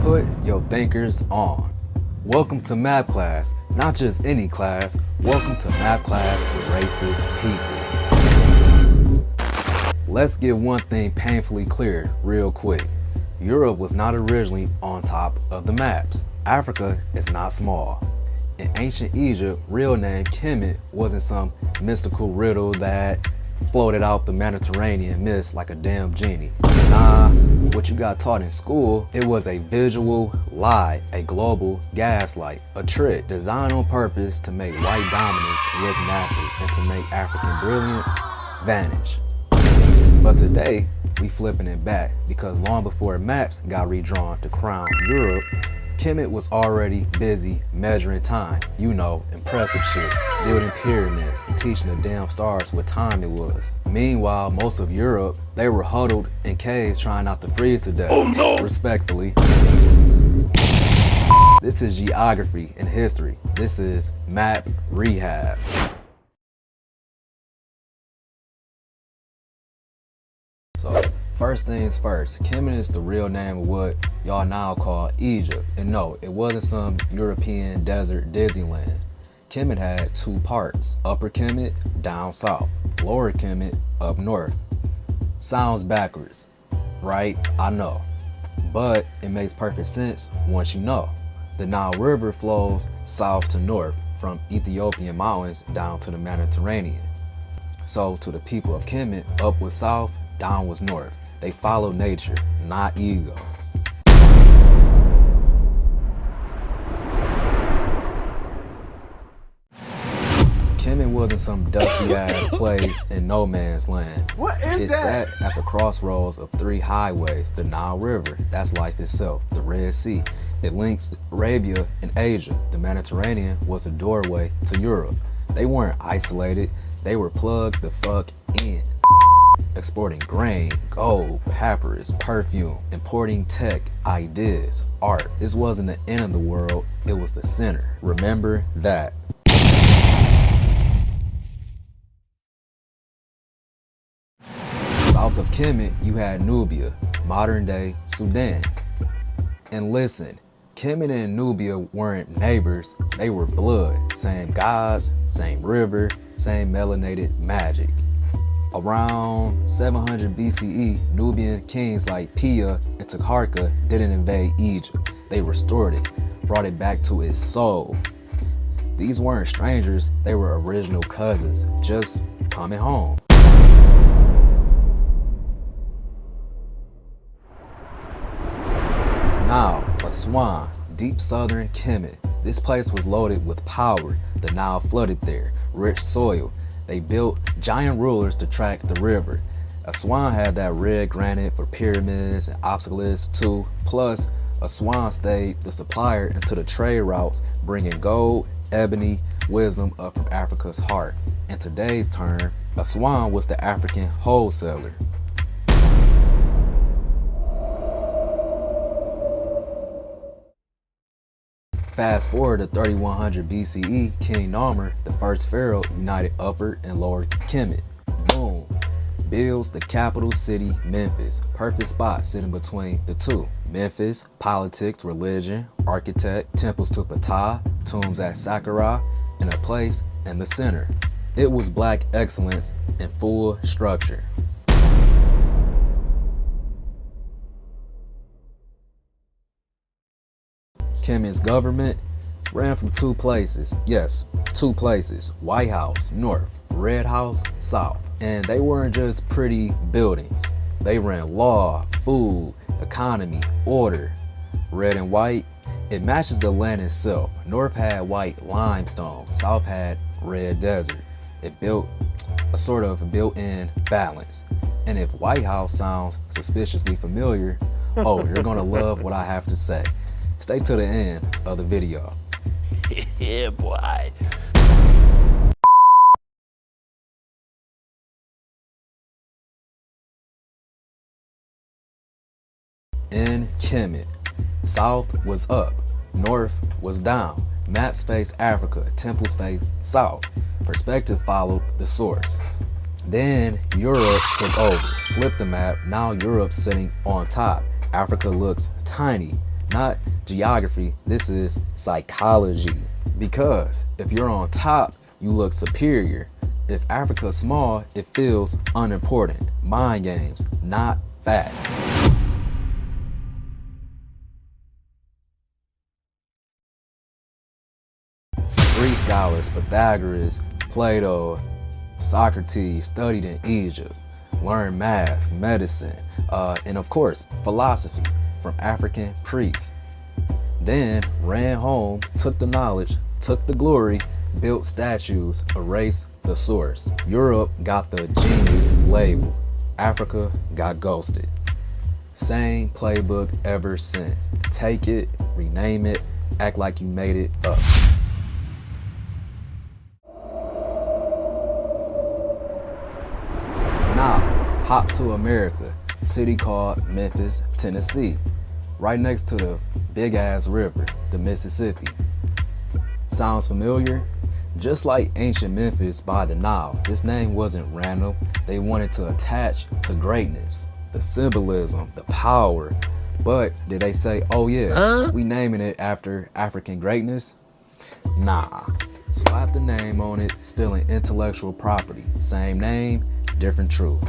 Put your thinkers on. Welcome to map class, not just any class. Welcome to map class for racist people. Let's get one thing painfully clear real quick. Europe was not originally on top of the maps. Africa is not small. In ancient Egypt, real name Kemet wasn't some mystical riddle that floated out the Mediterranean mist like a damn genie. Nah, what you got taught in school, it was a visual lie, a global gaslight, a trick designed on purpose to make white dominance look natural and to make African brilliance vanish. But today, we flipping it back because long before maps got redrawn to crown Europe, Kemet was already busy measuring time. You know, impressive shit, building pyramids and teaching the damn stars what time it was. Meanwhile, most of Europe, they were huddled in caves trying not to freeze to death. Oh no! Respectfully. This is geography and history. This is map rehab. So, first things first, Kemet is the real name of what y'all now call Egypt. And no, it wasn't some European desert Disneyland. Kemet had two parts, Upper Kemet, down south, Lower Kemet, up north. Sounds backwards, right? I know. But it makes perfect sense once you know. The Nile River flows south to north from Ethiopian mountains down to the Mediterranean. So to the people of Kemet, up was south, down was north. They follow nature, not ego. Kemet wasn't some dusty ass place in no man's land. What is it that? Sat at the crossroads of three highways, the Nile River, that's life itself, the Red Sea. It links Arabia and Asia. The Mediterranean was a doorway to Europe. They weren't isolated, they were plugged the fuck in. Exporting grain, gold, papyrus, perfume, importing tech, ideas, art. This wasn't the end of the world, it was the center. Remember that. South of Kemet, you had Nubia, modern day Sudan. And listen, Kemet and Nubia weren't neighbors, they were blood. Same gods, same river, same melanated magic. Around 700 BCE, Nubian kings like Pia and Taharka didn't invade Egypt. They restored it, brought it back to its soul. These weren't strangers, they were original cousins, just coming home. Now, Aswan, deep southern Kemet. This place was loaded with power. The Nile flooded there, rich soil. They built giant rulers to track the river. Aswan had that red granite for pyramids and obelisks too. Plus, Aswan stayed the supplier into the trade routes, bringing gold, ebony, wisdom up from Africa's heart. In today's term, Aswan was the African wholesaler. Fast forward to 3100 BCE, King Narmer, the first pharaoh, united Upper and Lower Kemet. Boom. Builds the capital city, Memphis. Perfect spot sitting between the two. Memphis, politics, religion, architect, temples to Ptah, tombs at Saqqara, and a place in the center. It was black excellence in full structure. Kemet's government ran from two places. Yes, two places. White House, north. Red House, south. And they weren't just pretty buildings. They ran law, food, economy, order. Red and white, it matches the land itself. North had white limestone. South had red desert. It built a sort of built-in balance. And if White House sounds suspiciously familiar, oh, you're gonna love what I have to say. Stay to the end of the video. Yeah, boy. In Kemet, south was up, north was down. Maps face Africa, temples face south. Perspective followed the source. Then Europe took over, flipped the map, now Europe's sitting on top. Africa looks tiny. not geography. This is psychology. Because if you're on top, you look superior. If Africa's small, it feels unimportant. Mind games, not facts. Greek scholars, Pythagoras, Plato, Socrates studied in Egypt, learned math, medicine, and of course, philosophy from African priests. Then ran home, took the knowledge, took the glory, built statues, erased the source. Europe got the genius label. Africa got ghosted. Same playbook ever since. Take it, rename it, act like you made it up. Now, hop to America, city called Memphis, Tennessee, right next to the big ass river, the Mississippi. Sounds familiar? Just like ancient Memphis by the Nile, this name wasn't random. They wanted to attach to greatness, the symbolism, the power. But did they say, oh yeah, we naming it after African greatness? Nah, slap the name on it, stealing intellectual property. Same name, different truth.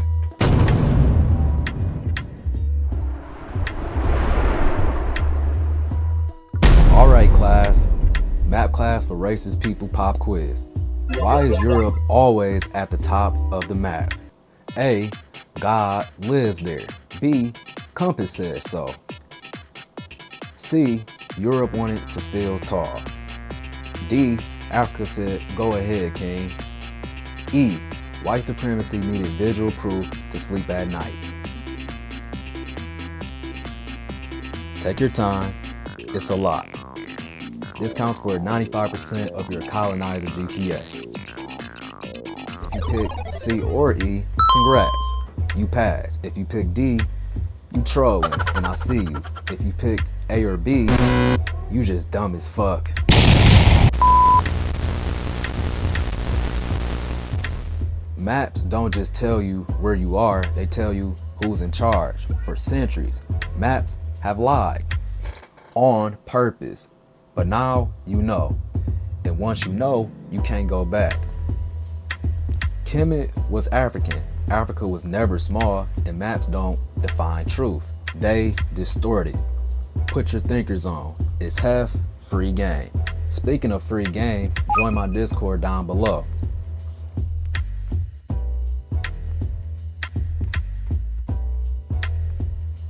All right, class. Map class for racist people pop quiz. Why is Europe always at the top of the map? A, God lives there. B, compass says so. C, Europe wanted to feel tall. D, Africa said, go ahead, king. E, white supremacy needed visual proof to sleep at night. Take your time, it's a lot. This counts for 95% of your colonizer GPA. If you pick C or E, congrats, you pass. If you pick D, you trolling, and I see you. If you pick A or B, you just dumb as fuck. Maps don't just tell you where you are, they tell you who's in charge. For centuries, maps have lied on purpose. But now you know, and once you know, you can't go back. Kemet was African. Africa was never small, and maps don't define truth. They distort it. Put your thinkers on. It's Hef, free game. Speaking of free game, join my Discord down below.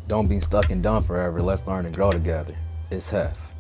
Don't be stuck and dumb forever. Let's learn and grow together. It's Hef.